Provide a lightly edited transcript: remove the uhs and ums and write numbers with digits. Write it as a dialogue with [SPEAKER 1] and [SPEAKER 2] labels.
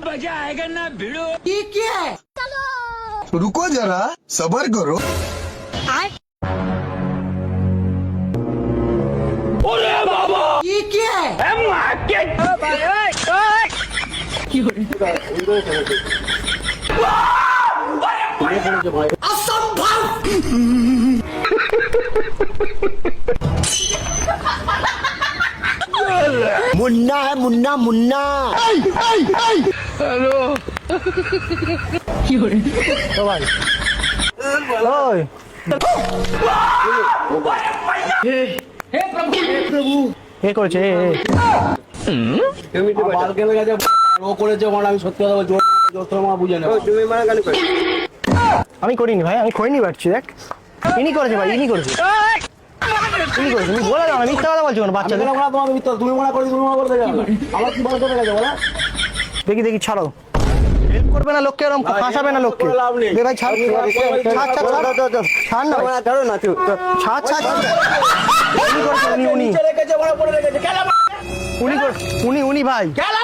[SPEAKER 1] मजा आएगा ना भिड़ो।
[SPEAKER 2] ये क्या है?
[SPEAKER 3] रुको जरा सबर करो।
[SPEAKER 2] ये क्या है?
[SPEAKER 4] मुन्ना है मुन्ना मुन्ना।
[SPEAKER 5] কে করেছে
[SPEAKER 4] ও করেছে মানে আমি সত্যি কথা বলছি, বুঝে না তুমি মানে গালি করে।
[SPEAKER 5] আমি করিনি ভাই, আমি খইনি পারছি। দেখ ইনি করেছে ভাই, ইনি করেছে, ইনি করেছে। তুমি বলে দাও না, মিথ্যা কথা বলছো কেন বাচ্চাদের?
[SPEAKER 4] তোমাকে মিথ্যা তুমি মনে করি, তুমি মনে করতে যাবে আমার কি বলতে গেছে বলা।
[SPEAKER 5] দেখি দেখি ছাড়ো, হেল্প করবে না লোককে, এরকম ফাঁসাবে না লোককে। দে ভাই ছাড়, ছাড় ছাড় ছাড় না ভাই,
[SPEAKER 4] ছাড়ো না তুই
[SPEAKER 5] ছাড় ছাড়। উনি করেছে, উনি উনি
[SPEAKER 4] নিচে রেখেছে বড় পড়ে রেখেছে কেন
[SPEAKER 5] উনি উনি উনি ভাই।
[SPEAKER 4] কেন